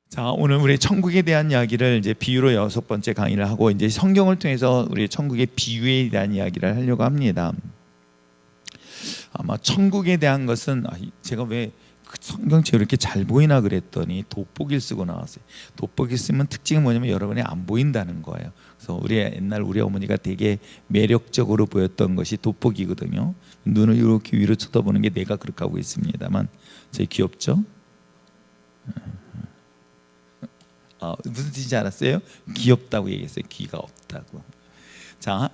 자, 오늘 우리 천국에 대한 이야기를 이제 비유로 6번째 강의를 하고 이제 성경을 통해서 우리 천국의 비유에 대한 이야기를 하려고 합니다. 아마 천국에 대한 것은 제가 왜 성경책을 이렇게 잘 보이나 그랬더니 돋보기를 쓰고 나왔어요. 돋보기 쓰면 특징은 뭐냐면 여러분이 안 보인다는 거예요. 그래서 옛날 우리 어머니가 되게 매력적으로 보였던 것이 돋보기거든요. 눈을 이렇게 위로 쳐다보는 게 내가 그렇게 하고 있습니다만 되게 귀엽죠? 무슨 뜻인지 알았어요? 귀엽다고 얘기했어요. 귀가 없다고. 자,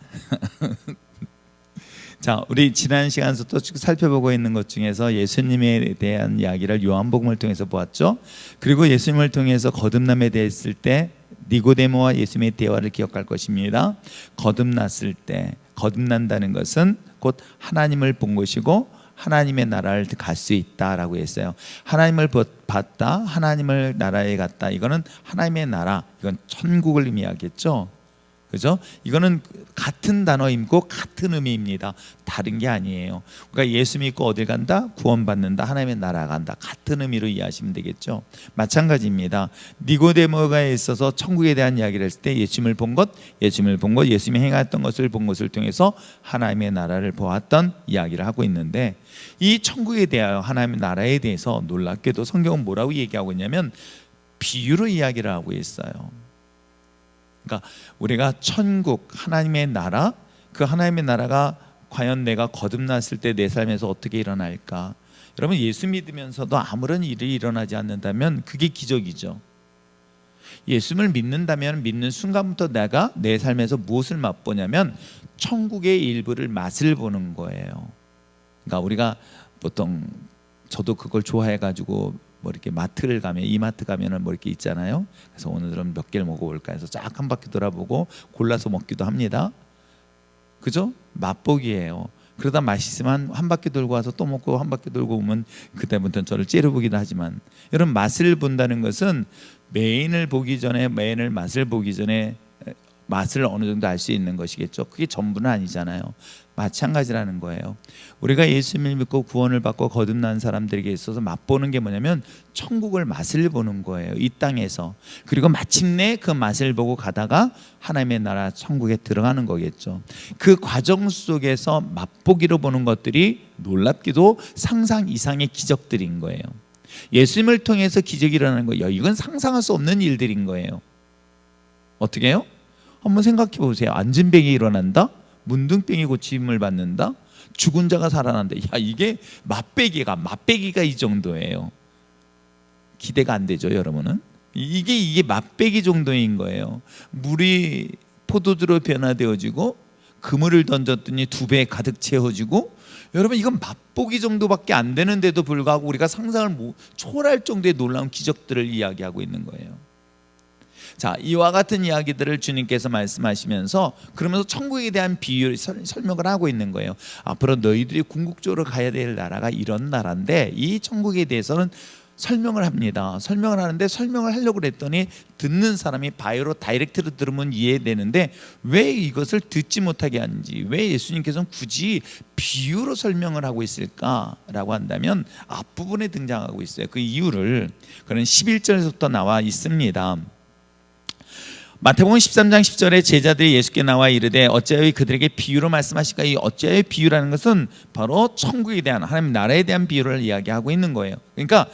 우리 지난 시간에서 또 살펴보고 있는 것 중에서 예수님에 대한 이야기를 요한복음을 통해서 보았죠. 그리고 예수님을 통해서 거듭남에 대했을 때 니고데모와 예수님의 대화를 기억할 것입니다. 거듭났을 때, 거듭난다는 것은 곧 하나님을 본 것이고 하나님의 나라를 갈 수 있다라고 했어요. 하나님을 봤다, 하나님을 나라에 갔다. 이거는 하나님의 나라, 이건 천국을 의미하겠죠. 그죠? 이거는 같은 단어이고 같은 의미입니다. 다른 게 아니에요. 그러니까 예수 믿고 어딜 간다? 구원받는다. 하나님의 나라 간다. 같은 의미로 이해하시면 되겠죠. 마찬가지입니다. 니고데모가 있어서 천국에 대한 이야기를 했을 때 예수님을 본 것, 예수님이 행했던 것을 본 것을 통해서 하나님의 나라를 보았던 이야기를 하고 있는데, 이 천국에 대하여 하나님의 나라에 대해서 놀랍게도 성경은 뭐라고 얘기하고 있냐면 비유로 이야기를 하고 있어요. 그러니까 우리가 천국, 하나님의 나라, 그 하나님의 나라가 과연 내가 거듭났을 때 내 삶에서 어떻게 일어날까? 여러분, 예수 믿으면서도 아무런 일이 일어나지 않는다면 그게 기적이죠. 예수를 믿는다면 믿는 순간부터 내가 내 삶에서 무엇을 맛보냐면 천국의 일부를 맛을 보는 거예요. 그러니까 우리가 보통, 저도 그걸 좋아해가지고 뭐 이렇게 마트를 가면, 이마트 가면은 뭐 이렇게 있잖아요. 그래서 오늘은 몇 개를 먹어볼까 해서 쫙 한 바퀴 돌아보고 골라서 먹기도 합니다. 그죠? 맛보기예요. 그러다 맛있으면 한 바퀴 돌고 와서 또 먹고 한 바퀴 돌고 오면 그때부터는 저를 째려보기도 하지만, 여러분, 맛을 본다는 것은 메인을 맛을 보기 전에 맛을 어느 정도 알 수 있는 것이겠죠. 그게 전부는 아니잖아요. 마찬가지라는 거예요. 우리가 예수님을 믿고 구원을 받고 거듭난 사람들에게 있어서 맛보는 게 뭐냐면 천국을 맛을 보는 거예요. 이 땅에서. 그리고 마침내 그 맛을 보고 가다가 하나님의 나라 천국에 들어가는 거겠죠. 그 과정 속에서 맛보기로 보는 것들이 놀랍게도 상상 이상의 기적들인 거예요. 예수님을 통해서 기적이 일어나는 거예요. 이건 상상할 수 없는 일들인 거예요. 어떻게 해요? 한번 생각해 보세요. 안진뱅이 일어난다? 문둥병이 고침을 받는다? 죽은 자가 살아난다. 야, 이게 맛배기가 이 정도예요. 기대가 안 되죠, 여러분은? 이게 맛배기 정도인 거예요. 물이 포도주로 변화되어지고 그물을 던졌더니 2배 가득 채워지고, 여러분, 이건 맛보기 정도밖에 안 되는데도 불구하고 우리가 상상을 초월할 정도의 놀라운 기적들을 이야기하고 있는 거예요. 자, 이와 같은 이야기들을 주님께서 말씀하시면서 그러면서 천국에 대한 비유를 설명을 하고 있는 거예요. 앞으로 너희들이 궁극적으로 가야 될 나라가 이런 나라인데 이 천국에 대해서는 설명을 합니다. 설명을 하는데 설명을 하려고 그랬더니 듣는 사람이 바이오로 다이렉트로 들으면 이해되는데 왜 이것을 듣지 못하게 하는지, 왜 예수님께서는 굳이 비유로 설명을 하고 있을까라고 한다면 앞부분에 등장하고 있어요. 그 이유를 그는 11절에서부터 나와 있습니다. 마태복음 13장 10절에 제자들이 예수께 나와 이르되 어찌하여 그들에게 비유로 말씀하실까? 이 어찌하여 비유라는 것은 바로 천국에 대한, 하나님 나라에 대한 비유를 이야기하고 있는 거예요. 그러니까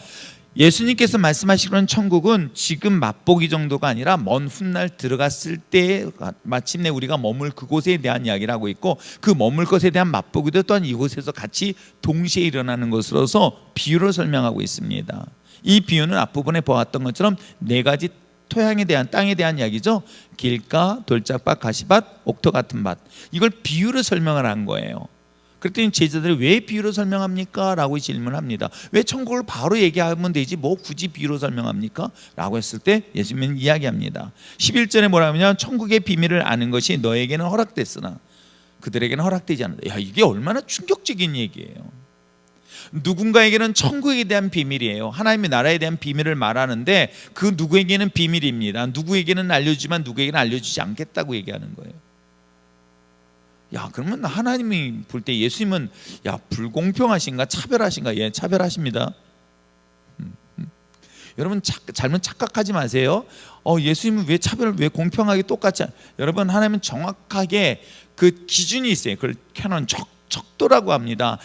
예수님께서 말씀하시는 천국은 지금 맛보기 정도가 아니라 먼 훗날 들어갔을 때 마침내 우리가 머물 그곳에 대한 이야기를 하고 있고, 그 머물 것에 대한 맛보기도 또한 이곳에서 같이 동시에 일어나는 것으로서 비유를 설명하고 있습니다. 이 비유는 앞부분에 보았던 것처럼 4가지 토양에 대한, 땅에 대한 이야기죠. 길가, 돌짝밭, 가시밭, 옥토 같은 밭. 이걸 비유로 설명을 한 거예요. 그랬더니 제자들이 왜 비유로 설명합니까? 라고 질문합니다. 왜 천국을 바로 얘기하면 되지 뭐 굳이 비유로 설명합니까? 라고 했을 때 예수님은 이야기합니다. 11절에 뭐라 하냐면 천국의 비밀을 아는 것이 너에게는 허락됐으나 그들에게는 허락되지 않는다. 야, 이게 얼마나 충격적인 얘기예요. 누군가에게는 천국에 대한 비밀이에요. 하나님의 나라에 대한 비밀을 말하는데 그 누구에게는 비밀입니다. 누구에게는 알려주지만 누구에게는 알려주지 않겠다고 얘기하는 거예요. 야, 그러면 하나님이 볼 때 예수님은 불공평하신가? 차별하신가? 예, 차별하십니다. 여러분 잘못 착각하지 마세요. 예수님은 왜 차별을 왜 공평하게 똑같이 여러분 하나님은 정확하게 그 기준이 있어요. 그걸 캐논 척도라고 합니다.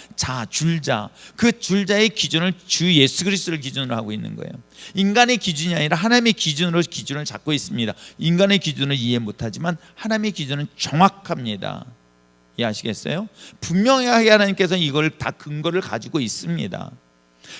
줄자. 그 줄자의 기준을 주 예수 그리스도를 기준으로 하고 있는 거예요. 인간의 기준이 아니라 하나님의 기준으로 기준을 잡고 있습니다. 인간의 기준을 이해 못하지만 하나님의 기준은 정확합니다. 이해하시겠어요? 분명하게 하나님께서는 이걸 다 근거를 가지고 있습니다.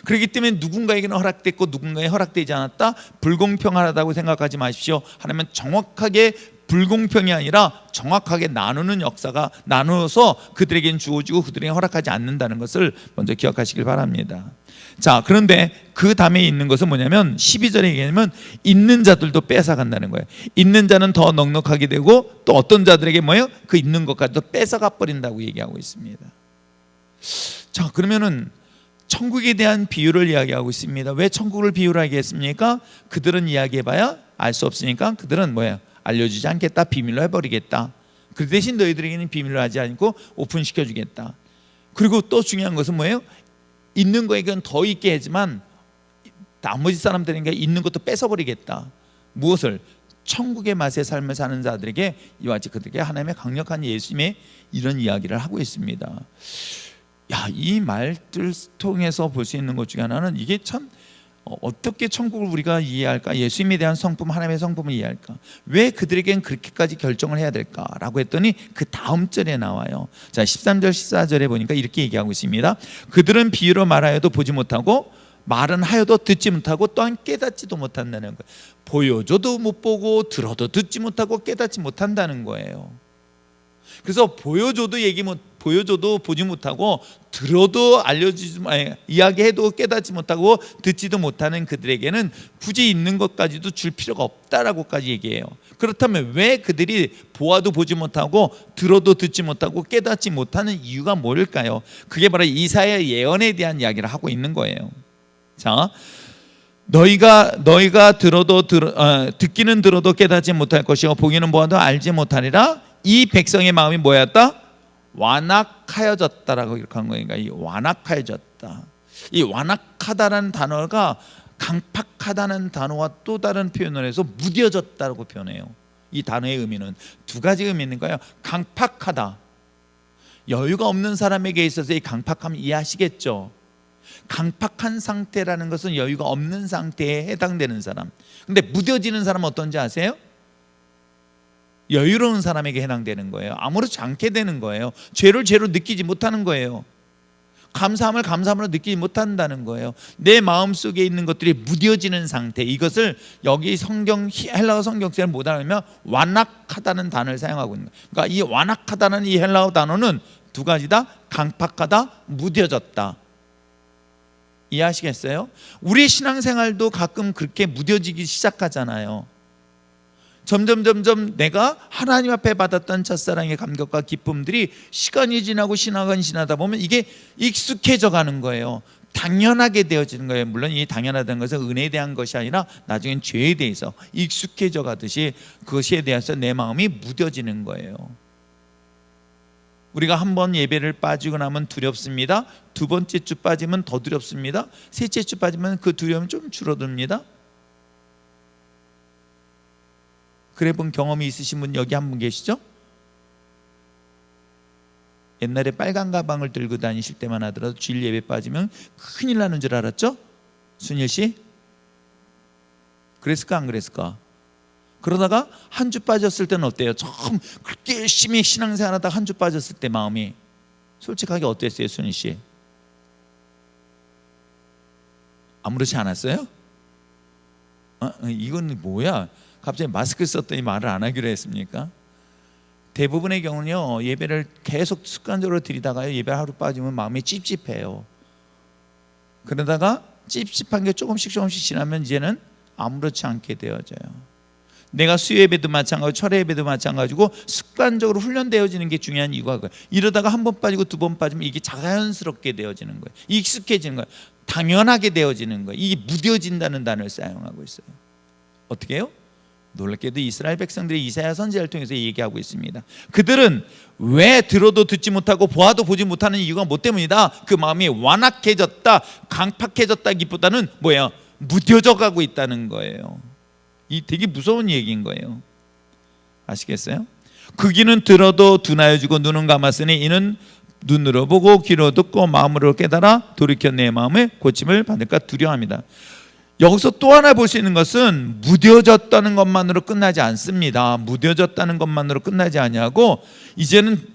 그렇기 때문에 누군가에게는 허락됐고 누군가에 허락되지 않았다, 불공평하다고 생각하지 마십시오. 하나님은 정확하게 불공평이 아니라 정확하게 나누는 역사가 나누어서 그들에게는 주어지고 그들에게 허락하지 않는다는 것을 먼저 기억하시길 바랍니다. 자, 그런데 그 다음에 있는 것은 뭐냐면 12절에 얘기하면 있는 자들도 뺏어간다는 거예요. 있는 자는 더 넉넉하게 되고 또 어떤 자들에게 뭐예요? 그 있는 것까지도 뺏어가 버린다고 얘기하고 있습니다. 자, 그러면은 천국에 대한 비유를 이야기하고 있습니다. 왜 천국을 비유를 하겠습니까? 그들은 이야기해봐야 알 수 없으니까 그들은 뭐예요? 알려주지 않겠다, 비밀로 해버리겠다. 그 대신 너희들에게는 비밀로 하지 않고 오픈시켜주겠다. 그리고 또 중요한 것은 뭐예요? 있는 거에게는 더 있게 하지만 나머지 사람들에게 있는 것도 뺏어버리겠다. 무엇을? 천국의 맛의 삶을 사는 자들에게 이와 같이 그들에게 하나님의 강력한 예수님의 이런 이야기를 하고 있습니다. 이 말들 통해서 볼 수 있는 것 중에 하나는 이게 참 어떻게 천국을 우리가 이해할까? 예수님에 대한 성품, 하나님의 성품을 이해할까? 왜 그들에겐 그렇게까지 결정을 해야 될까라고 했더니 그 다음 절에 나와요. 자, 13절 14절에 보니까 이렇게 얘기하고 있습니다. 그들은 비유로 말하여도 보지 못하고 말은 하여도 듣지 못하고 또한 깨닫지도 못한다는 거예요. 보여줘도 못 보고 들어도 듣지 못하고 깨닫지 못한다는 거예요. 그래서 보여줘도 보지 못하고 들어도 이야기해도 깨닫지 못하고 듣지도 못하는 그들에게는 굳이 있는 것까지도 줄 필요가 없다라고까지 얘기해요. 그렇다면 왜 그들이 보아도 보지 못하고 들어도 듣지 못하고 깨닫지 못하는 이유가 뭘까요? 그게 바로 이사야 예언에 대한 이야기를 하고 있는 거예요. 자, 너희가 듣기는 들어도 깨닫지 못할 것이요 보기는 보아도 알지 못하리라. 이 백성의 마음이 뭐였다? 완악하여졌다라고 이렇게 한 거니까 이 완악하여졌다. 이 완악하다라는 단어가 강팍하다는 단어와 또 다른 표현을 해서 무뎌졌다고 표현해요. 이 단어의 의미는 두 가지 의미 있는 거예요. 강팍하다. 여유가 없는 사람에게 있어서 이 강팍함 이해하시겠죠? 강팍한 상태라는 것은 여유가 없는 상태에 해당되는 사람. 근데 무뎌지는 사람은 어떤지 아세요? 여유로운 사람에게 해당되는 거예요. 아무렇지 않게 되는 거예요. 죄를 죄로 느끼지 못하는 거예요. 감사함을 감사함으로 느끼지 못한다는 거예요. 내 마음속에 있는 것들이 무뎌지는 상태, 이것을 여기 헬라어 성경책을 못 알아보면 완악하다는 단어를 사용하고 있는 거예요. 그러니까 이 완악하다는 이 헬라어 단어는 두 가지다. 강팍하다, 무뎌졌다. 이해하시겠어요? 우리 신앙생활도 가끔 그렇게 무뎌지기 시작하잖아요. 점점 내가 하나님 앞에 받았던 첫사랑의 감격과 기쁨들이 시간이 지나고 신학은 지나다 보면 이게 익숙해져 가는 거예요. 당연하게 되어지는 거예요. 물론 이 당연하다는 것은 은혜에 대한 것이 아니라 나중엔 죄에 대해서 익숙해져 가듯이 그것에 대해서 내 마음이 무뎌지는 거예요. 우리가 한 번 예배를 빠지고 나면 두렵습니다. 두 번째 주 빠지면 더 두렵습니다. 셋째 주 빠지면 그 두려움이 좀 줄어듭니다. 그래 본 경험이 있으신 분 여기 한 분 계시죠? 옛날에 빨간 가방을 들고 다니실 때만 하더라도 주일 예배 빠지면 큰일 나는 줄 알았죠? 순일 씨? 그랬을까 안 그랬을까? 그러다가 한 주 빠졌을 때는 어때요? 처음 그렇게 열심히 신앙생활하다가 한 주 빠졌을 때 마음이 솔직하게 어땠어요, 순일 씨? 아무렇지 않았어요? 이건 뭐야? 갑자기 마스크 썼더니 말을 안 하기로 했습니까? 대부분의 경우는요, 예배를 계속 습관적으로 드리다가요, 예배 하루 빠지면 마음이 찝찝해요. 그러다가 찝찝한 게 조금씩 지나면 이제는 아무렇지 않게 되어져요. 내가 수요 예배도 마찬가지고 철회 예배도 마찬가지고 습관적으로 훈련되어지는 게 중요한 이유가 그거예요. 이러다가 한 번 빠지고 두 번 빠지면 이게 자연스럽게 되어지는 거예요. 익숙해지는 거예요. 당연하게 되어지는 거예요. 이게 무뎌진다는 단어를 사용하고 있어요. 어떻게 해요? 놀랍게도 이스라엘 백성들이 이사야 선지자를 통해서 얘기하고 있습니다. 그들은 왜 들어도 듣지 못하고 보아도 보지 못하는 이유가 뭐 때문이다? 그 마음이 완악해졌다, 강팍해졌다기보다는 뭐예요? 무뎌져 가고 있다는 거예요. 이 되게 무서운 얘기인 거예요. 아시겠어요? 그 귀는 들어도 둔하여 주고 눈은 감았으니 이는 눈으로 보고 귀로 듣고 마음으로 깨달아 돌이켜 내 마음에 고침을 받을까 두려워합니다. 여기서 또 하나 볼 수 있는 것은 무뎌졌다는 것만으로 끝나지 않습니다. 무뎌졌다는 것만으로 끝나지 아니하고 이제는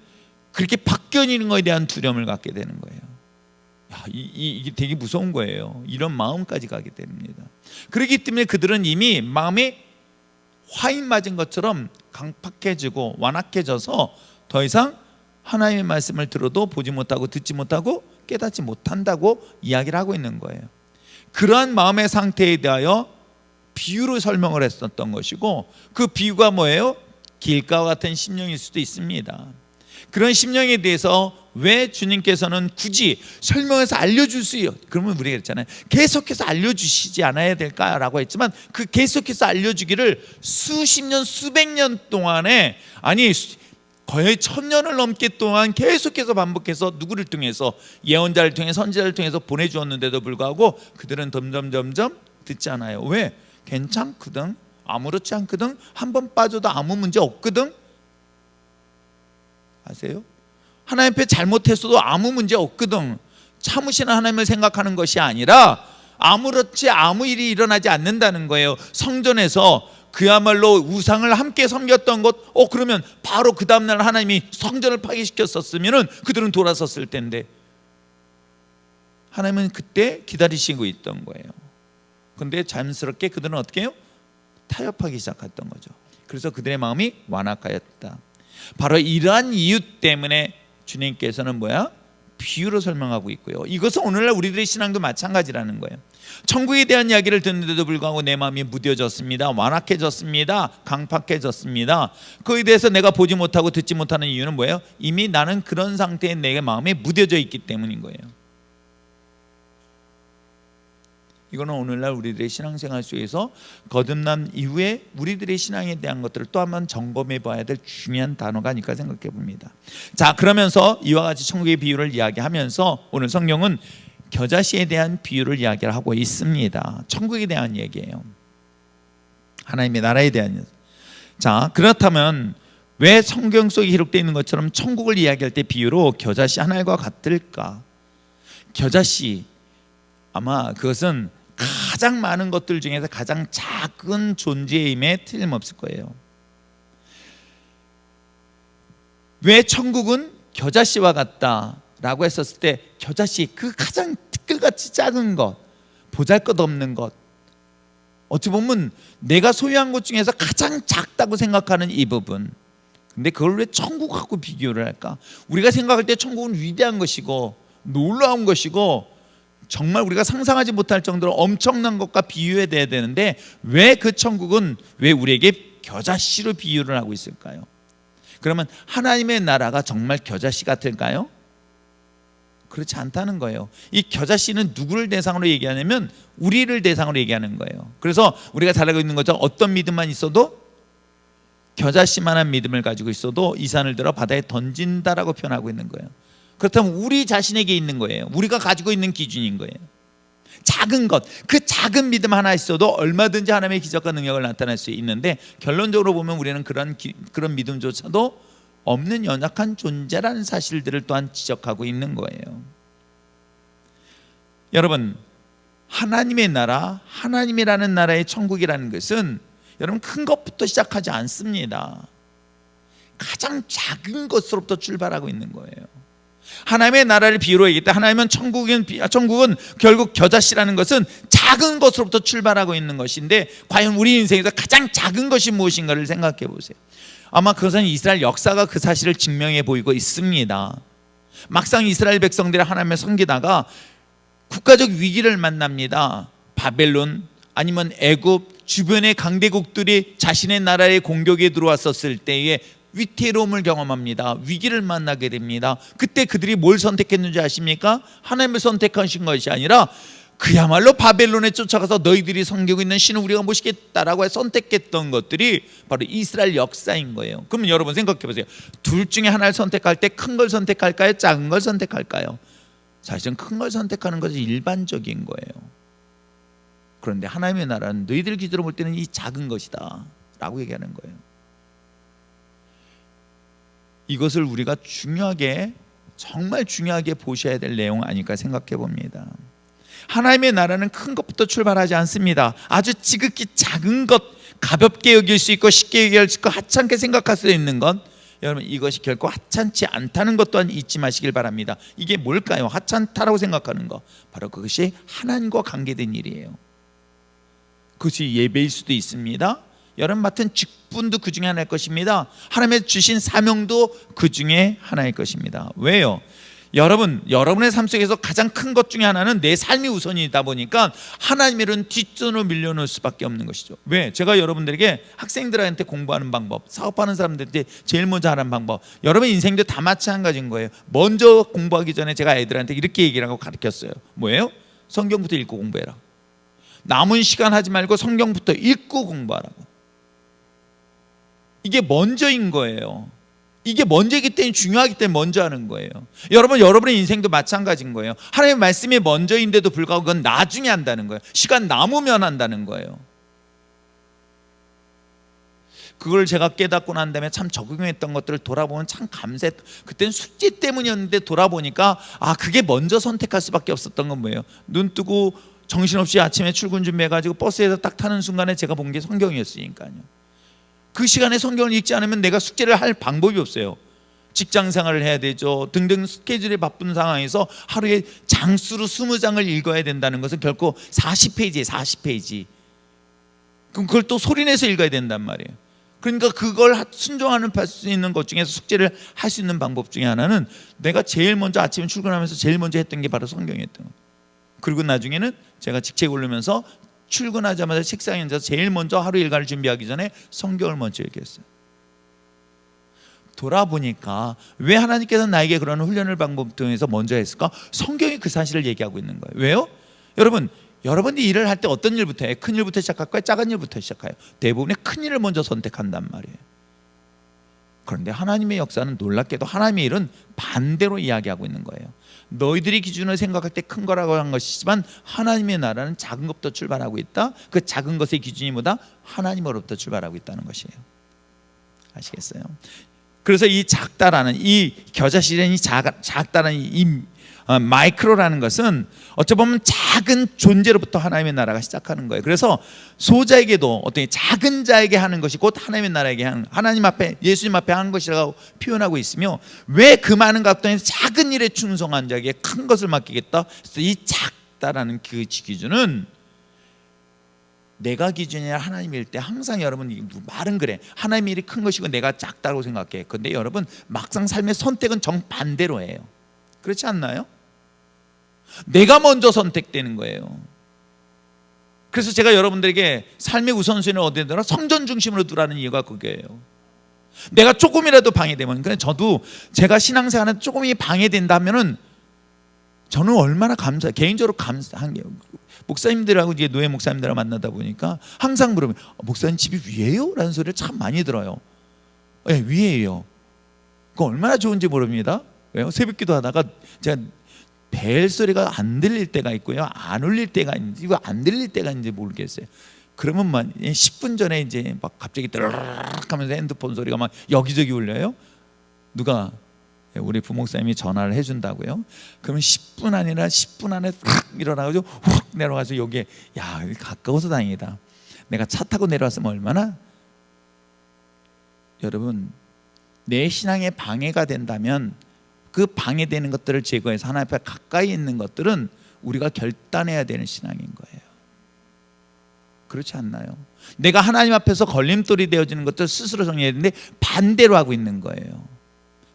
그렇게 바뀌는 것에 대한 두려움을 갖게 되는 거예요. 이게 되게 무서운 거예요. 이런 마음까지 가게 됩니다. 그렇기 때문에 그들은 이미 마음이 화인 맞은 것처럼 강팍해지고 완악해져서 더 이상 하나님의 말씀을 들어도 보지 못하고 듣지 못하고 깨닫지 못한다고 이야기를 하고 있는 거예요. 그러한 마음의 상태에 대하여 비유로 설명을 했었던 것이고, 그 비유가 뭐예요? 길가와 같은 심령일 수도 있습니다. 그런 심령에 대해서 왜 주님께서는 굳이 설명해서 알려줄 수 있어요? 그러면 우리가 그랬잖아요. 계속해서 알려주시지 않아야 될까라고 했지만, 그 계속해서 알려주기를 수십 년 수백 년 동안에, 아니 거의 1000년을 넘게 동안 계속해서 반복해서 누구를 통해서, 예언자를 통해 선지자를 통해서 보내주었는데도 불구하고 그들은 점점 듣지 않아요. 왜? 괜찮거든, 아무렇지 않거든, 한번 빠져도 아무 문제 없거든. 아세요? 하나님 앞에 잘못했어도 아무 문제 없거든. 참으시는 하나님을 생각하는 것이 아니라 아무렇지 아무 일이 일어나지 않는다는 거예요. 성전에서 그야말로 우상을 함께 섬겼던 것, 그러면 바로 그 다음날 하나님이 성전을 파괴시켰었으면 그들은 돌아섰을 텐데, 하나님은 그때 기다리시고 있던 거예요. 그런데 자연스럽게 그들은 어떻게 해요? 타협하기 시작했던 거죠. 그래서 그들의 마음이 완악하였다. 바로 이러한 이유 때문에 주님께서는 비유로 설명하고 있고요. 이것은 오늘날 우리들의 신앙도 마찬가지라는 거예요. 천국에 대한 이야기를 듣는데도 불구하고 내 마음이 무뎌졌습니다. 완악해졌습니다. 강팍해졌습니다. 그에 대해서 내가 보지 못하고 듣지 못하는 이유는 뭐예요? 이미 나는 그런 상태에 내 마음이 무뎌져 있기 때문인 거예요. 이거는 오늘날 우리들의 신앙생활 속에서 거듭남 이후에 우리들의 신앙에 대한 것들을 또 한번 점검해 봐야 될 중요한 단어가 아닐까 생각해 봅니다. 자, 그러면서 이와 같이 천국의 비유를 이야기하면서 오늘 성경은 겨자씨에 대한 비유를 이야기를 하고 있습니다. 천국에 대한 얘기예요. 하나님의 나라에 대한. 자, 그렇다면 왜 성경 속에 기록되어 있는 것처럼 천국을 이야기할 때 비유로 겨자씨 한 알과 같을까? 겨자씨, 아마 그것은 가장 많은 것들 중에서 가장 작은 존재임에 틀림없을 거예요. 왜 천국은 겨자씨와 같다라고 했었을 때, 겨자씨, 그 가장 티끌같이 작은 것, 보잘것없는 것, 어찌 보면 내가 소유한 것 중에서 가장 작다고 생각하는 이 부분, 근데 그걸 왜 천국하고 비교를 할까? 우리가 생각할 때 천국은 위대한 것이고 놀라운 것이고 정말 우리가 상상하지 못할 정도로 엄청난 것과 비유해야 되는데, 왜 그 천국은 왜 우리에게 겨자씨로 비유를 하고 있을까요? 그러면 하나님의 나라가 정말 겨자씨 같을까요? 그렇지 않다는 거예요. 이 겨자씨는 누구를 대상으로 얘기하냐면 우리를 대상으로 얘기하는 거예요. 그래서 우리가 잘 알고 있는 것처럼 어떤 믿음만 있어도, 겨자씨만한 믿음을 가지고 있어도 이 산을 들어 바다에 던진다라고 표현하고 있는 거예요. 그렇다면 우리 자신에게 있는 거예요. 우리가 가지고 있는 기준인 거예요. 작은 것, 그 작은 믿음 하나 있어도 얼마든지 하나님의 기적과 능력을 나타낼 수 있는데, 결론적으로 보면 우리는 그런 믿음조차도 없는 연약한 존재라는 사실들을 또한 지적하고 있는 거예요. 여러분, 하나님의 나라, 하나님이라는 나라의 천국이라는 것은 여러분 큰 것부터 시작하지 않습니다. 가장 작은 것으로부터 출발하고 있는 거예요. 하나님의 나라를 비유로 얘기했다. 하나님은 천국은 결국 겨자씨라는 것은 작은 것으로부터 출발하고 있는 것인데, 과연 우리 인생에서 가장 작은 것이 무엇인가를 생각해 보세요. 아마 그것은 이스라엘 역사가 그 사실을 증명해 보이고 있습니다. 막상 이스라엘 백성들이 하나님을 섬기다가 국가적 위기를 만납니다. 바벨론 아니면 애굽 주변의 강대국들이 자신의 나라에 공격에 들어왔었을 때에 위태로움을 경험합니다. 위기를 만나게 됩니다. 그때 그들이 뭘 선택했는지 아십니까? 하나님을 선택하신 것이 아니라 그야말로 바벨론에 쫓아가서 너희들이 섬기고 있는 신을 우리가 모시겠다라고 선택했던 것들이 바로 이스라엘 역사인 거예요. 그러면 여러분 생각해 보세요. 둘 중에 하나를 선택할 때 큰 걸 선택할까요? 작은 걸 선택할까요? 사실은 큰 걸 선택하는 것이 일반적인 거예요. 그런데 하나님의 나라는 너희들 기준으로 볼 때는 이 작은 것이다 라고 얘기하는 거예요. 이것을 우리가 중요하게, 정말 중요하게 보셔야 될 내용 아닐까 생각해 봅니다. 하나님의 나라는 큰 것부터 출발하지 않습니다. 아주 지극히 작은 것, 가볍게 여길 수 있고 쉽게 여길 수 있고 하찮게 생각할 수 있는 것, 여러분 이것이 결코 하찮지 않다는 것 또한 잊지 마시길 바랍니다. 이게 뭘까요? 하찮다라고 생각하는 것, 바로 그것이 하나님과 관계된 일이에요. 그것이 예배일 수도 있습니다. 여러분 맡은 직분도 그 중에 하나일 것입니다. 하나님의 주신 사명도 그 중에 하나일 것입니다. 왜요? 여러분의 삶 속에서 가장 큰 것 중에 하나는 내 삶이 우선이다 보니까 하나님의 일은 뒷전으로 밀려놓을 수밖에 없는 것이죠. 왜? 제가 여러분들에게 학생들한테 공부하는 방법, 사업하는 사람들한테 제일 먼저 하는 방법, 여러분 인생도 다 마찬가지인 거예요. 먼저 공부하기 전에 제가 애들한테 이렇게 얘기를 하고 가르쳤어요. 뭐예요? 성경부터 읽고 공부해라. 남은 시간 하지 말고 성경부터 읽고 공부하라고. 이게 먼저인 거예요. 이게 먼저이기 때문에, 중요하기 때문에 먼저 하는 거예요. 여러분의 인생도 마찬가지인 거예요. 하나님의 말씀이 먼저인데도 불구하고 그건 나중에 한다는 거예요. 시간 남으면 한다는 거예요. 그걸 제가 깨닫고 난 다음에 참 적용했던 것들을 돌아보면 참 감사했던, 그때는 숙제 때문이었는데 돌아보니까 그게 먼저 선택할 수밖에 없었던 건 뭐예요? 눈 뜨고 정신없이 아침에 출근 준비해가지고 버스에서 딱 타는 순간에 제가 본 게 성경이었으니까요. 그 시간에 성경을 읽지 않으면 내가 숙제를 할 방법이 없어요. 직장 생활을 해야 되죠. 등등 스케줄이 바쁜 상황에서 하루에 장수로 20장을 읽어야 된다는 것은 결코 40페이지에 40페이지. 그럼 그걸 또 소리내서 읽어야 된단 말이에요. 그러니까 그걸 순종하는 수 있는 것 중에서 숙제를 할 수 있는 방법 중에 하나는 내가 제일 먼저 아침에 출근하면서 제일 먼저 했던 게 바로 성경이었던 거예요. 그리고 나중에는 제가 직책 오르면서 출근하자마자 책상에 앉아서 제일 먼저 하루 일과를 준비하기 전에 성경을 먼저 읽겠어요. 돌아보니까 왜 하나님께서 나에게 그런 훈련을 방법 통해서 먼저 했을까? 성경이 그 사실을 얘기하고 있는 거예요. 왜요? 여러분이 일을 할 때 어떤 일부터 해요? 큰 일부터 시작할까요? 작은 일부터 시작해요? 대부분의 큰 일을 먼저 선택한단 말이에요. 그런데 하나님의 역사는 놀랍게도 하나님의 일은 반대로 이야기하고 있는 거예요. 너희들이 기준으로 생각할 때 큰 거라고 한 것이지만 하나님의 나라는 작은 것부터 출발하고 있다. 그 작은 것의 기준이 뭐다? 하나님으로부터 출발하고 있다는 것이에요. 아시겠어요? 그래서 이 작다라는, 이 겨자씨는 이 작다라는 이 마이크로라는 것은 어찌 보면 작은 존재로부터 하나님의 나라가 시작하는 거예요. 그래서 소자에게도 어떤 작은 자에게 하는 것이 곧 하나님의 나라에게 하는, 하나님 앞에, 예수님 앞에 하는 것이라고 표현하고 있으며, 왜 그 많은 것들에서 작은 일에 충성한 자에게 큰 것을 맡기겠다. 그래서 이 작다라는 그 기준은 내가 기준이 아니라 하나님일 때 항상 여러분 말은 그래. 하나님의 일이 큰 것이고 내가 작다고 생각해. 그런데 여러분 막상 삶의 선택은 정반대로 해요. 그렇지 않나요? 내가 먼저 선택되는 거예요. 그래서 제가 여러분들에게 삶의 우선순위를 어디에 두라? 성전 중심으로 두라는 이유가 그게요. 내가 조금이라도 방해되면, 그냥 저도 제가 신앙생활에 조금이 방해된다면은 저는 얼마나 개인적으로 감사한 게, 목사님들하고 이제 노예 목사님들하고 만나다 보니까 항상 물으면 목사님 집이 위에요? 라는 소리를 참 많이 들어요. 네, 위에요. 그거 얼마나 좋은지 모릅니다. 왜요? 새벽기도 하다가 제가 벨 소리가 안 들릴 때가 있고요, 안 울릴 때가 있는지, 이거 안 들릴 때가 있는지 모르겠어요. 그러면 막 10분 전에 이제 막 갑자기 뜨르륵 하면서 핸드폰 소리가 막 여기저기 울려요. 누가 우리 부목사님이 전화를 해준다고요. 그러면 10분 아니라 10분 안에 확 일어나가지고 훅 내려가서 여기에, 야 가까워서 다행이다. 내가 차 타고 내려왔으면 얼마나. 여러분 내 신앙에 방해가 된다면 그 방해되는 것들을 제거해서 하나님 앞에 가까이 있는 것들은 우리가 결단해야 되는 신앙인 거예요. 그렇지 않나요? 내가 하나님 앞에서 걸림돌이 되어지는 것들 스스로 정리해야 되는데 반대로 하고 있는 거예요.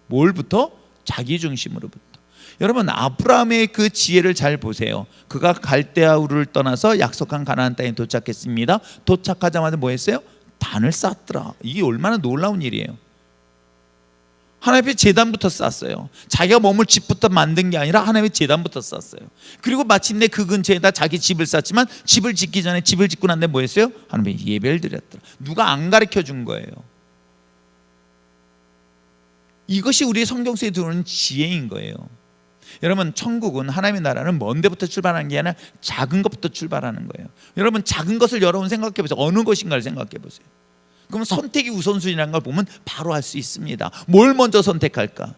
뭘부터? 자기 중심으로부터. 여러분 아브라함의 그 지혜를 잘 보세요. 그가 갈대아 우르를 떠나서 약속한 가나안 땅에 도착했습니다. 도착하자마자 뭐 했어요? 단을 쌓더라. 이게 얼마나 놀라운 일이에요. 하나님의 제단부터 쌓았어요. 자기가 머물 집부터 만든 게 아니라 하나님의 제단부터 쌓았어요. 그리고 마침내 그 근처에다 자기 집을 쌓았지만 집을 짓기 전에, 집을 짓고 난 다음에 뭐 했어요? 하나님의 예배를 드렸더라. 누가 안 가르쳐 준 거예요. 이것이 우리의 성경 속에 들어오는 지혜인 거예요. 여러분, 천국은, 하나님의 나라는 먼 데부터 출발하는 게 아니라 작은 것부터 출발하는 거예요. 여러분, 작은 것을 여러분 생각해 보세요. 어느 것인가를 생각해 보세요. 그럼 선택이 우선순위라는 걸 보면 바로 알 수 있습니다. 뭘 먼저 선택할까?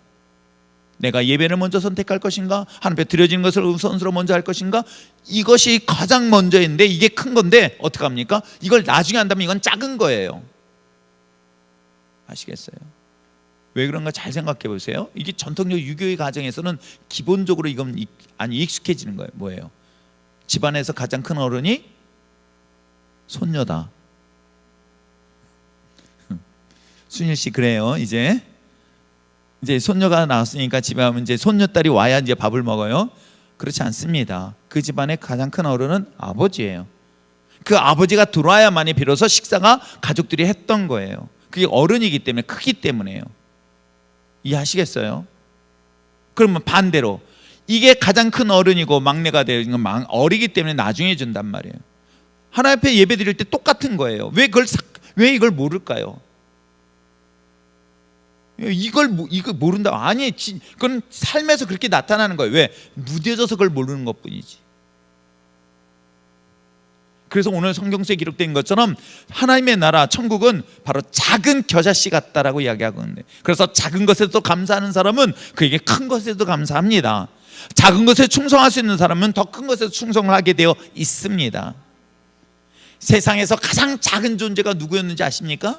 내가 예배를 먼저 선택할 것인가? 하나님 앞에 드려지는 것을 우선으로 먼저 할 것인가? 이것이 가장 먼저인데, 이게 큰 건데 어떡합니까? 이걸 나중에 한다면 이건 작은 거예요. 아시겠어요? 왜 그런가 잘 생각해 보세요. 이게 전통적 유교의 가정에서는 기본적으로 이건 익숙해지는 거예요. 뭐예요? 집안에서 가장 큰 어른이 손녀다. 순일 씨, 그래요. 이제 손녀가 나왔으니까 집에 가면 이제 손녀딸이 와야 이제 밥을 먹어요. 그렇지 않습니다. 그 집안의 가장 큰 어른은 아버지예요. 그 아버지가 들어와야만이 비로소 식사가 가족들이 했던 거예요. 그게 어른이기 때문에, 크기 때문에요. 이해하시겠어요? 그러면 반대로 이게 가장 큰 어른이고 막내가 되는 건 어리기 때문에 나중에 준단 말이에요. 하나님 앞에 예배 드릴 때 똑같은 거예요. 왜 이걸 모를까요? 이걸 모른다? 아니, 그건 삶에서 그렇게 나타나는 거예요. 왜? 무뎌져서 그걸 모르는 것뿐이지. 그래서 오늘 성경 속에 기록된 것처럼 하나님의 나라, 천국은 바로 작은 겨자씨 같다라고 이야기하고 있는데, 그래서 작은 것에도 감사하는 사람은 그에게 큰 것에도 감사합니다. 작은 것에 충성할 수 있는 사람은 더 큰 것에도 충성을 하게 되어 있습니다. 세상에서 가장 작은 존재가 누구였는지 아십니까?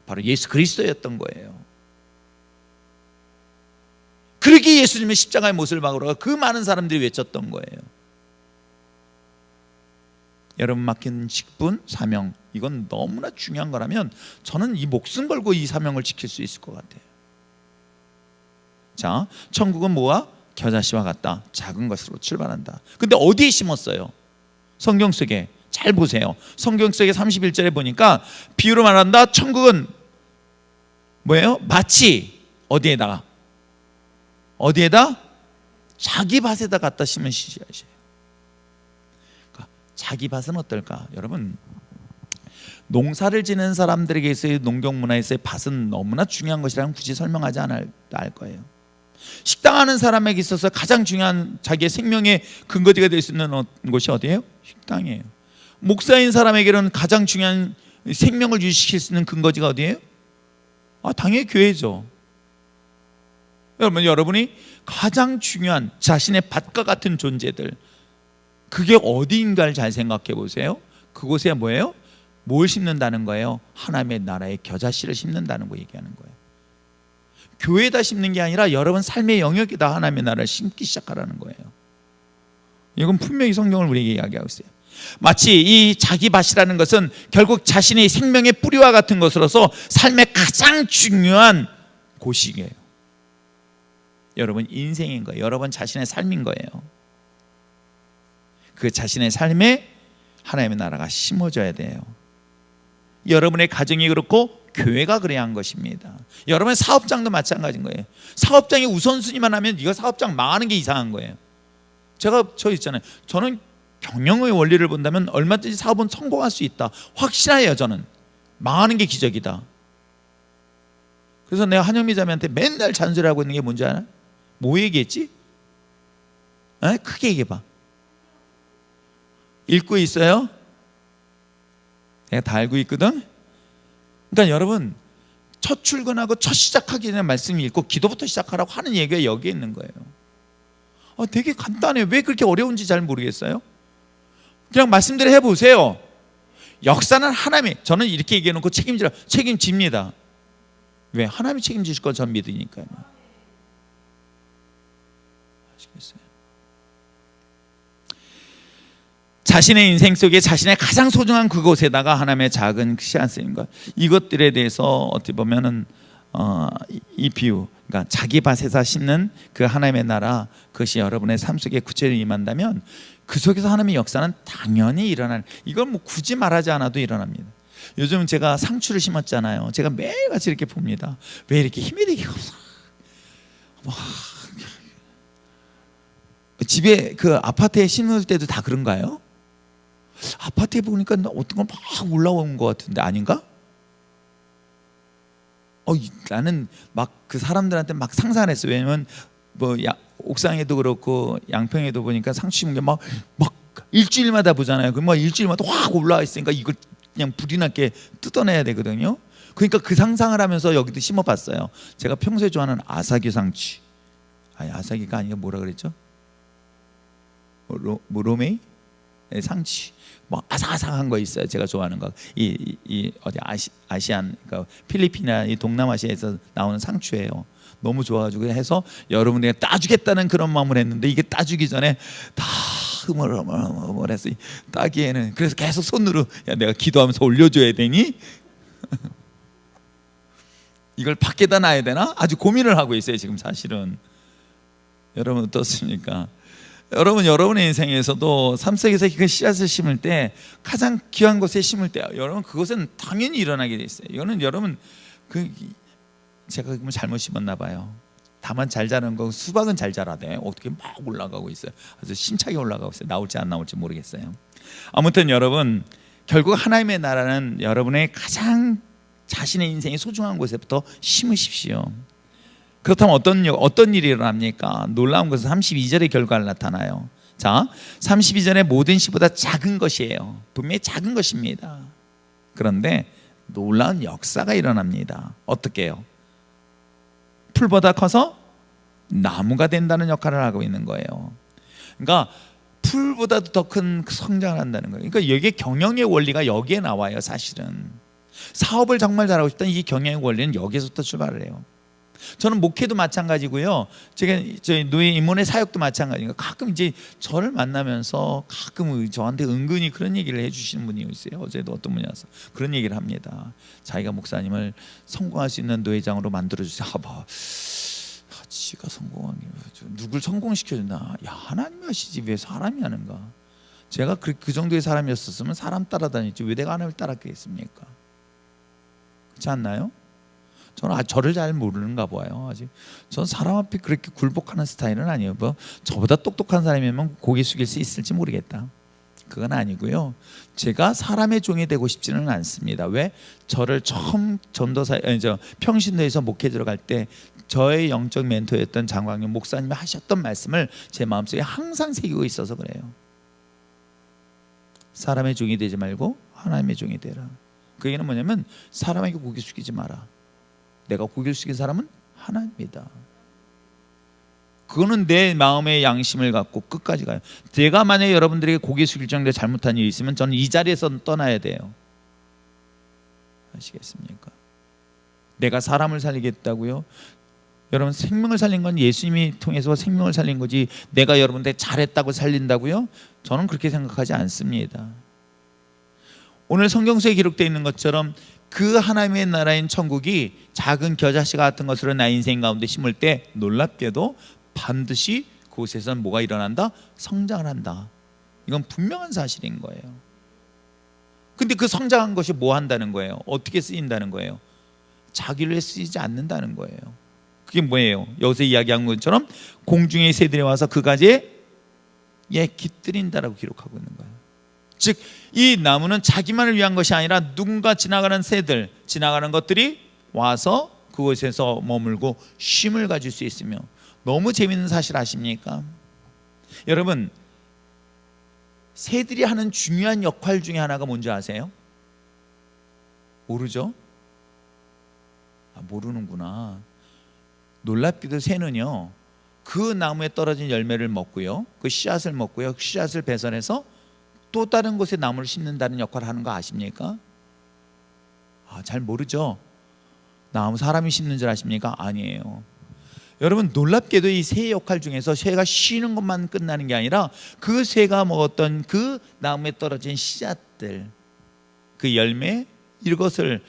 바로 예수 그리스도였던 거예요. 그러기에 예수님의 십자가의 못을 박으러 그 많은 사람들이 외쳤던 거예요. 여러분, 맡긴 직분, 사명, 이건 너무나 중요한 거라면 저는 이 목숨 걸고 이 사명을 지킬 수 있을 것 같아요. 자, 천국은 뭐와? 겨자씨와 같다. 작은 것으로 출발한다. 근데 어디에 심었어요? 성경 속에 잘 보세요. 성경 속에 31절에 보니까 비유로 말한다. 천국은 뭐예요? 마치 어디에다? 자기 밭에다 갖다 심은 씨앗이에요. 자기 밭은 어떨까? 여러분, 농사를 지는 사람들에게서의 농경 문화에서의 밭은 너무나 중요한 것이라면 굳이 설명하지 않을 거예요. 식당하는 사람에게 있어서 가장 중요한 자기의 생명의 근거지가 될 수 있는 곳이 어디예요? 식당이에요. 목사인 사람에게는 가장 중요한 생명을 유지시킬 수 있는 근거지가 어디예요? 당연히 교회죠. 여러분이 가장 중요한 자신의 밭과 같은 존재들, 그게 어디인가를 잘 생각해 보세요. 그곳에 뭐예요? 뭘 심는다는 거예요? 하나님의 나라의 겨자씨를 심는다는 거 얘기하는 거예요. 교회에다 심는 게 아니라 여러분 삶의 영역에다 하나님의 나라를 심기 시작하라는 거예요. 이건 분명히 성경을 우리에게 이야기하고 있어요. 마치 이 자기 밭이라는 것은 결국 자신의 생명의 뿌리와 같은 것으로서 삶의 가장 중요한 곳이에요. 여러분 인생인 거예요. 여러분 자신의 삶인 거예요. 그 자신의 삶에 하나님의 나라가 심어져야 돼요. 여러분의 가정이 그렇고 교회가 그래야 한 것입니다. 여러분의 사업장도 마찬가지인 거예요. 사업장이 우선순위만 하면 이거 사업장 망하는 게 이상한 거예요. 저 있잖아요. 저는 경영의 원리를 본다면 얼마든지 사업은 성공할 수 있다. 확실해요. 저는 망하는 게 기적이다. 그래서 내가 한영미 자매한테 맨날 잔소리하고 있는 게 뭔지 알아? 뭐 얘기했지? 크게 얘기해봐. 읽고 있어요? 내가 다 알고 있거든. 그러니까 여러분, 첫 출근하고 첫 시작하기 전에 말씀 읽고 기도부터 시작하라고 하는 얘기가 여기에 있는 거예요. 되게 간단해요. 왜 그렇게 어려운지 잘 모르겠어요. 그냥 말씀대로 해보세요. 역사는 하나님이, 저는 이렇게 얘기해놓고 책임집니다. 왜? 하나님이 책임지실 걸 전 믿으니까요. 아시겠어요? 자신의 인생 속에 자신의 가장 소중한 그곳에다가 하나님의 작은 씨앗인가, 이것들에 대해서 어떻게 보면은 이 비유, 그러니까 자기 밭에서 심는 그 하나님의 나라, 그것이 여러분의 삶 속에 구체적으로 임한다면 그 속에서 하나님의 역사는 당연히 일어날, 이건 뭐 굳이 말하지 않아도 일어납니다. 요즘 제가 상추를 심었잖아요. 제가 매일같이 이렇게 봅니다. 왜 이렇게 힘이 되게 없어? 집에 그 아파트에 심을 때도 다 그런가요? 아파트에 보니까 어떤 건 막 올라온 것 같은데 아닌가? 나는 막 그 사람들한테 막 상상을 했어요. 왜냐면 뭐 옥상에도 그렇고 양평에도 보니까 상추 심은 게 막 일주일마다 보잖아요. 그럼 막 일주일마다 확 올라와 있으니까 이걸 그냥 불이 나게 뜯어내야 되거든요. 그러니까 그 상상을 하면서 여기도 심어봤어요. 제가 평소에 좋아하는 아사기 상추. 아니 아사기가 아니라 뭐라 그랬죠? 로메이? 네, 상추. 뭐 아삭아삭한 거 있어요. 제가 좋아하는 거. 이 어디 아시안, 그러니까 필리핀이나 이 동남아시아에서 나오는 상추예요. 너무 좋아가지고 해서 여러분 내가 따주겠다는 그런 마음을 했는데 이게 따주기 전에 다 흐물흐물해서 따기에는 그래서 계속 손으로 야 내가 기도하면서 올려줘야 되니 이걸 밖에다 놔야 되나 아주 고민을 하고 있어요 지금 사실은. 여러분 어떻습니까? 여러분 여러분의 인생에서도 삶속에서 그 씨앗을 심을 때 가장 귀한 곳에 심을 때 여러분 그것은 당연히 일어나게 돼 있어요. 이거는 여러분 제가 그러면 잘못 심었나 봐요. 다만 잘 자란 거 수박은 잘 자라대. 어떻게 막 올라가고 있어요. 아주 심차게 올라가고 있어요. 나올지 안 나올지 모르겠어요. 아무튼 여러분 결국 하나님의 나라는 여러분의 가장 자신의 인생이 소중한 곳에부터 심으십시오. 그렇다면 어떤 일이 일어납니까? 놀라운 것은 32절의 결과를 나타나요. 자, 32절에 모든 시보다 작은 것이에요. 분명히 작은 것입니다. 그런데 놀라운 역사가 일어납니다. 어떻게 해요? 풀보다 커서 나무가 된다는 역할을 하고 있는 거예요. 그러니까 풀보다도 더 큰 성장을 한다는 거예요. 그러니까 여기에 경영의 원리가 여기에 나와요. 사실은 사업을 정말 잘하고 싶다면 이 경영의 원리는 여기서부터 출발을 해요. 저는 목회도 마찬가지고요. 저희 누이 임원의 사역도 마찬가지니까 가끔 이제 저를 만나면서 가끔 저한테 은근히 그런 얘기를 해주시는 분이 있어요. 어제도 어떤 분이 와서 그런 얘기를 합니다. 자기가 목사님을 성공할 수 있는 노회장으로 만들어주세요. 지가 성공하기 누굴 성공시켜준다. 야 하나님이 하시지 왜 사람이 하는가. 제가 그 정도의 사람이었으면 사람 따라다녔지 왜 내가 하나님을 따랐겠습니까? 그렇지 않나요? 저는 저를 잘 모르는가 봐요. 아직 전 사람 앞에 그렇게 굴복하는 스타일은 아니에요. 뭐 저보다 똑똑한 사람이면 고개 숙일 수 있을지 모르겠다. 그건 아니고요. 제가 사람의 종이 되고 싶지는 않습니다. 왜? 저를 처음 평신도에서 목회 들어갈 때 저의 영적 멘토였던 장광영 목사님이 하셨던 말씀을 제 마음속에 항상 새기고 있어서 그래요. 사람의 종이 되지 말고 하나님의 종이 되라. 그 얘기는 뭐냐면 사람에게 고개 숙이지 마라. 내가 고개를 숙인 사람은 하나님이다. 그거는 내 마음의 양심을 갖고 끝까지 가요. 제가 만약에 여러분들에게 고개 숙일 정도의 잘못한 일이 있으면 저는 이 자리에서 떠나야 돼요. 아시겠습니까? 내가 사람을 살리겠다고요? 여러분 생명을 살린 건 예수님이 통해서 생명을 살린 거지 내가 여러분들 잘했다고 살린다고요? 저는 그렇게 생각하지 않습니다. 오늘 성경서에 기록되어 있는 것처럼 그 하나님의 나라인 천국이 작은 겨자씨 같은 것으로 나 인생 가운데 심을 때 놀랍게도 반드시 그곳에서는 뭐가 일어난다? 성장을 한다. 이건 분명한 사실인 거예요. 근데 그 성장한 것이 뭐 한다는 거예요? 어떻게 쓰인다는 거예요? 자기를 위해 쓰이지 않는다는 거예요. 그게 뭐예요? 여기서 이야기한 것처럼 공중의 새들이 와서 그 가지에 깃들인다라고 기록하고 있는 거예요. 즉 이 나무는 자기만을 위한 것이 아니라 누군가 지나가는 새들, 지나가는 것들이 와서 그곳에서 머물고 쉼을 가질 수 있으며 너무 재밌는 사실 아십니까? 여러분 새들이 하는 중요한 역할 중에 하나가 뭔지 아세요? 모르죠? 모르는구나. 놀랍게도 새는요 그 나무에 떨어진 열매를 먹고요 그 씨앗을 먹고요 그 씨앗을 배설해서 또 다른 곳에 나무를 심는다는 역할을 하는 거 아십니까? 잘 모르죠? 나무 사람이 심는 줄 아십니까? 아니에요. 여러분 놀랍게도 이 새의 역할 중에서 새가 쉬는 것만 끝나는 게 아니라 그 새가 먹었던 그 나무에 떨어진 씨앗들 그 열매 이것을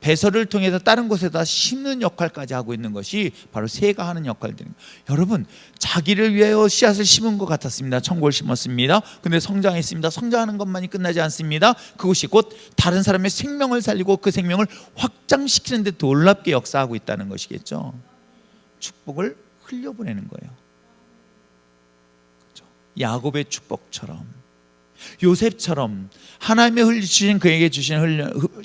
배설을 통해서 다른 곳에다 심는 역할까지 하고 있는 것이 바로 새가 하는 역할들입니다. 여러분 자기를 위하여 씨앗을 심은 것 같았습니다. 천국을 심었습니다. 근데 성장했습니다. 성장하는 것만이 끝나지 않습니다. 그것이 곧 다른 사람의 생명을 살리고 그 생명을 확장시키는 데 놀랍게 역사하고 있다는 것이겠죠. 축복을 흘려보내는 거예요. 그렇죠? 야곱의 축복처럼 요셉처럼 하나님의 흘리신 그에게 주신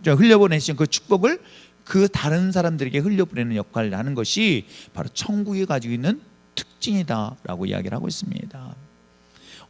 흘려보내신 그 축복을 그 다른 사람들에게 흘려보내는 역할을 하는 것이 바로 천국이 가지고 있는 특징이다라고 이야기를 하고 있습니다.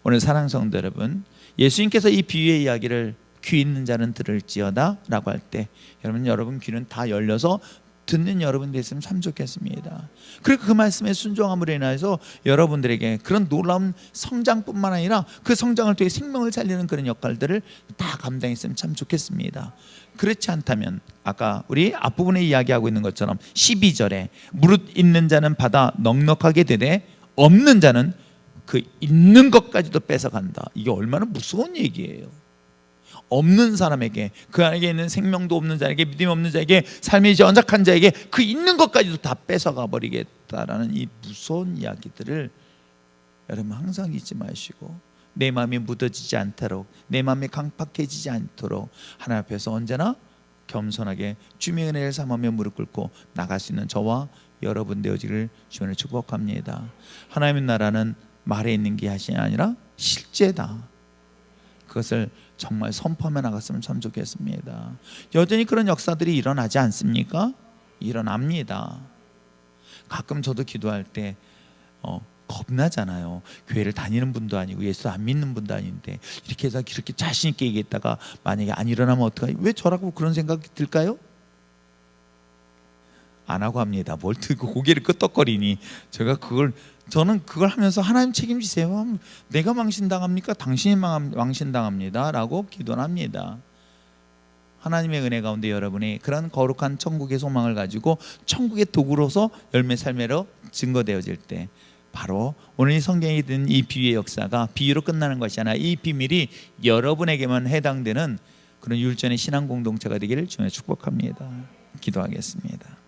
오늘 사랑하는 성도 여러분, 예수님께서 이 비유의 이야기를 귀 있는 자는 들을지어다 라고 할 때 여러분 귀는 다 열려서 듣는 여러분 됐으면 참 좋겠습니다. 그리고 그 말씀에 순종함으로 인해서 여러분들에게 그런 놀라운 성장뿐만 아니라 그 성장을 통해 생명을 살리는 그런 역할들을 다 감당했으면 참 좋겠습니다. 그렇지 않다면 아까 우리 앞부분에 이야기하고 있는 것처럼 12절에 무릇 있는 자는 받아 넉넉하게 되되 없는 자는 그 있는 것까지도 뺏어간다. 이게 얼마나 무서운 얘기예요. 없는 사람에게, 그 안에 있는 생명도 없는 자에게, 믿음이 없는 자에게, 삶이 연약한 자에게 그 있는 것까지도 다 뺏어가 버리겠다라는 이 무서운 이야기들을 여러분 항상 잊지 마시고 내 마음이 묻어지지 않도록, 내 마음이 강팍해지지 않도록 하나님 앞에서 언제나 겸손하게 주님의 은혜를 삼으며 무릎 꿇고 나갈 수 있는 저와 여러분 되어지기를 주님을 축복합니다. 하나님의 나라는 말에 있는 게 아니라 실제다. 그것을 정말 선포하며 나갔으면 참 좋겠습니다. 여전히 그런 역사들이 일어나지 않습니까? 일어납니다. 가끔 저도 기도할 때 겁나잖아요. 교회를 다니는 분도 아니고 예수 안 믿는 분도 아닌데 이렇게 해서 그렇게 자신 있게 얘기했다가 만약에 안 일어나면 어떡하지? 왜 저라고 그런 생각이 들까요? 안 하고 합니다. 뭘 들고 고개를 끄덕거리니 저는 그걸 하면서 하나님 책임지세요. 내가 망신당합니까? 당신이 망신당합니다 라고 기도를 합니다. 하나님의 은혜 가운데 여러분이 그런 거룩한 천국의 소망을 가지고 천국의 도구로서 열매 삶으로 증거되어질 때 바로 오늘 이 성경에 든 이 비유의 역사가 비유로 끝나는 것이 아니라 이 비밀이 여러분에게만 해당되는 그런 율전의 신앙 공동체가 되기를 주님의 축복합니다. 기도하겠습니다.